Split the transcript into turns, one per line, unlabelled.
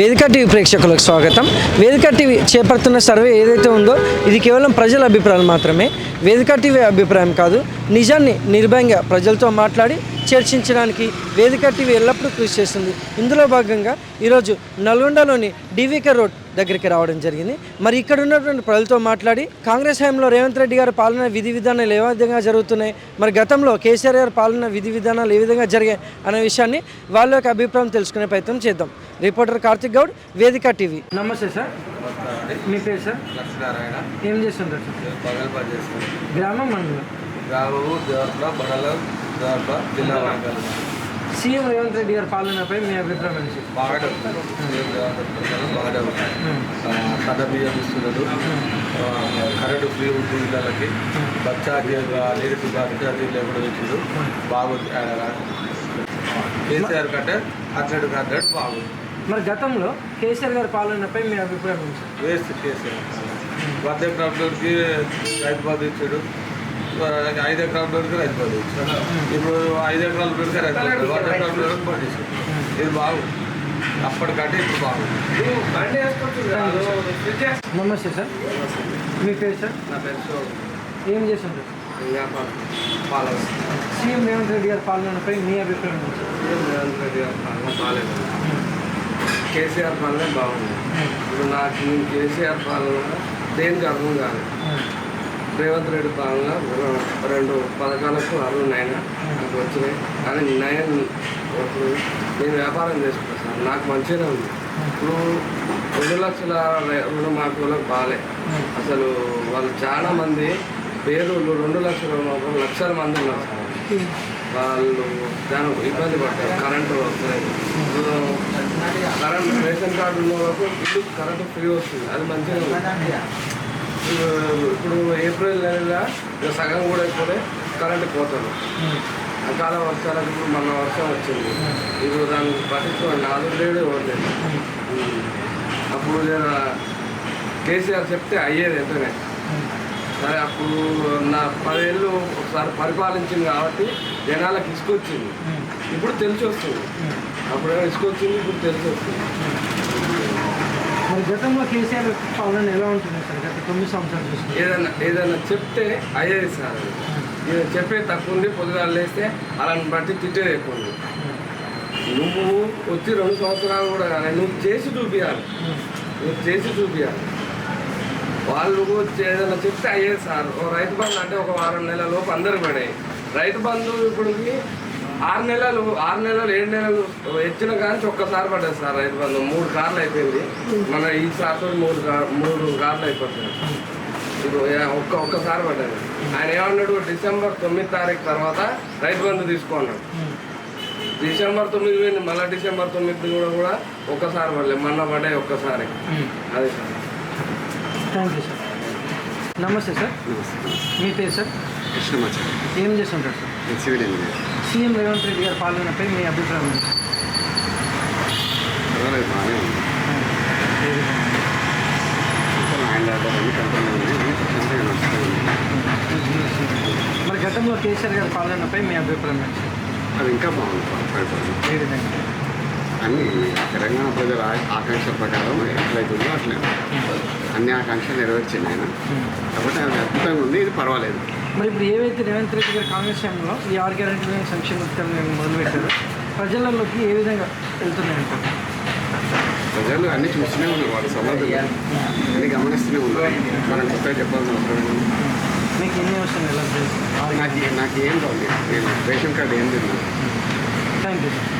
వేదిక టీవీ ప్రేక్షకులకు స్వాగతం. వేదిక టీవీ చేపడుతున్న సర్వే ఏదైతే ఉందో ఇది కేవలం ప్రజల అభిప్రాయాలు మాత్రమే. వేదిక టీవీ అభిప్రాయం కాదు. నిజాన్ని నిర్భయంగా ప్రజలతో మాట్లాడి చర్చించడానికి వేదిక టీవీ ఎల్లప్పుడూ కృషి చేస్తుంది. ఇందులో భాగంగా ఈరోజు నల్గొండలోని డీవీకే రోడ్ దగ్గరికి రావడం జరిగింది. మరి ఇక్కడ ఉన్నటువంటి ప్రజలతో మాట్లాడి కాంగ్రెస్ హయాంలో రేవంత్ రెడ్డి గారి పాలన విధి విధానాలు ఏ విధంగా జరుగుతున్నాయి, మరి గతంలో కేసీఆర్ గారి పాలన విధి విధానాలు ఏ విధంగా జరిగాయి అనే విషయాన్ని వాళ్ళ యొక్క అభిప్రాయం తెలుసుకునే ప్రయత్నం చేద్దాం. రిపోర్టర్ కార్తిక్ గౌడ్, వేదిక టీవీ. నమస్తే సార్, మీ పేరు సార్?
లక్ష్మీనారాయణ.
ఏం చేస్తుంటారు సార్?
బగల్పా చేస్తాను.
గ్రామం మండలం?
గ్రామము దేవరపడ, మండలం దేవరపడ, జిల్లా వరంగల్.
సీఎం రేవంత్ రెడ్డి గారి పాలనపై మీ అభిప్రాయం ఏంటి?
బాగానే ఉంటుంది. బాగానే ఉంటుంది. సన్న బియ్యం ఇస్తున్నారు, కరెంటు ఫ్రీ ఉంది పిల్లలకి, బచ్చాకి నీటి బచ్చాకి లేకుండా ఇచ్చిండు. బాగుంది. కేసీఆర్ కంటే 100 బాగుంది.
మరి గతంలో కేసీఆర్ గారి పాలనపై మీ అభిప్రాయం ఏంటి?
వేస్ట్ కేసీఆర్ 100 ఎకరాలకి రైతు బంధు ఇచ్చాడు, 5 ఎకరాలకి రైతు బంధు ఇచ్చాడు. ఇప్పుడు 5 ఎకరాల పెడితే రైతు బంధు, 100 ఎకరాల పెడితే పండిస్తాడు. ఇది బాగుంది, అప్పటికంటే ఇప్పుడు బాగుంది.
నమస్తే సార్, మీ పేరు సార్?
నా పేరు
ఏం చేస్తుంటారు?
వ్యాపారం పాలన.
సీఎం రేవంత్ రెడ్డి గారి పాలనపై మీ అభిప్రాయం ఏంటి?
రేవంత్ రెడ్డి గారి పాలన బాగాలేదు. కేసీఆర్ పాలన బాగుంది. ఇప్పుడు నాకు కేసీఆర్ పాలన దేనికి అర్థం కాదు. రేవంత్ రెడ్డి పాలన 2 పథకాలకు అర్హులైనా నాకు వచ్చినాయి. కానీ ఇప్పుడు నేను వ్యాపారం చేసుకుంటాను సార్, నాకు మంచిగానే ఉంది. ఇప్పుడు 2 లక్షల రుణమాఫీలకు బాగాలే. అసలు వాళ్ళు చాలా మంది పేదోళ్ళు 2 లక్షల మంది ఉన్నారు సార్. వాళ్ళు దాని ఇబ్బంది పడతారు. కరెంటు వస్తుంది, కరెంట్ రేషన్ కార్డు ఉన్న వాళ్ళకు ఇల్లు కరెంటు ఫ్రీ వస్తుంది, అది మంచిగా ఉంది. ఇప్పుడు ఏప్రిల్ నెలలో సగం కూడా అయిపోతే కరెంటు పోతాను. అకాల వర్షాలకు ఇప్పుడు మన వర్షం వచ్చింది. ఇప్పుడు దాన్ని పట్టించుకోండి, ఆదులేడు ఇవ్వలేదు. అప్పుడు కేసీఆర్ చెప్తే అయ్యేది ఎంతనే సరే. అప్పుడు నా 10 ఏళ్ళు ఒకసారి పరిపాలించింది కాబట్టి జనాలకు ఇసుకొచ్చింది. ఇప్పుడు తెలిసి వస్తుంది. అప్పుడేమో ఇసుకొచ్చింది, ఇప్పుడు తెలిసి వస్తుంది.
మరి గతంలో కేసీఆర్ పాలన ఎలా ఉంటుంది సార్? గత 9 సంవత్సరాలు చూసుకుంటే
ఏదైనా చెప్తే అయ్యేది సార్. ఇది చెప్పేది తక్కువ ఉంది, పొద్దుగాలు లేస్తే అలాని బట్టి తిట్టేది ఎక్కువ ఉంది. నువ్వు వచ్చి 2 సంవత్సరాలు కూడా కానీ నువ్వు చేసి చూపించాలి. వాళ్ళు ఏదైనా చెప్తే అయ్యేది సార్. రైతు బంధు అంటే ఒక 6 నెలల లోపు అందరికి పడాయి. రైతు బంధు ఇప్పటికి 6 నెలలు 7 నెలలు ఇచ్చిన కానీ ఒక్కసారి పడ్డది సార్ రైతు బంధు. 3 కార్లు అయిపోయింది. మన ఈసారితో 3 కార్లు అయిపోతుంది. ఇప్పుడు ఒక్కసారి పడ్డది. ఆయన ఏమన్నాడు, డిసెంబర్ 9 తారీఖు తర్వాత రైతు బంధు తీసుకోన్నాడు. డిసెంబర్ 9 పోయింది, మళ్ళీ డిసెంబర్ 9 కూడా ఒక్కసారి పడలేదు. మొన్న పడ్డాయి ఒక్కసారి. అదే సార్.
Thank you sir. నమస్తే సార్, మీ పేరు సార్?
కృష్ణమాచారి.
ఏం చేస్తుంటారు sir?
Civil engineer.
CM Revanth Reddy గారి పాలనపై మీ అభిప్రాయం ఏంటి?
పర్వాలేదు, బాగానే ఉంది. ల్యాండ్ ఆర్డర్ అన్ని కంట్రోల్లో ఉన్నాయి.
మరి గతంలో కేసీఆర్ గారి పాలనపై మీ అభిప్రాయం ఏంటి?
అది ఇంకా బాగుంది.
ఏ విధంగా?
అన్ని తెలంగాణ ప్రజల ఆకాంక్షల ప్రకారం ఎట్లయితుందో అట్లే అన్ని ఆకాంక్షలు నెరవేర్చింది ఆయన. కాబట్టి అది అద్భుతంగా ఉంది. ఇది పర్వాలేదు.
మరి ఇప్పుడు ఏవైతే రేవంత్ రెడ్డి గారి కాంగ్రెస్ టైంలో ఈ 6 గ్యారెంటీలను సంక్షేమ పథకాలను మొదలుపెట్టారో ప్రజలలోకి ఏ విధంగా వెళ్తున్నాయంటారు?
ప్రజలు అన్నీ చూస్తూనే ఉన్నారు, వాళ్ళు సమర్థులు అన్నీ గమనిస్తూనే ఉన్నారు. మనం కొత్తగా చెప్పాల్సిన అవసరం లేదు.
మీకు ఎన్ని అవసరం ఎలా
నాకు ఏం బాగుంది. నేను రేషన్ కార్డు ఏం తిన్నాను.
Thank you sir.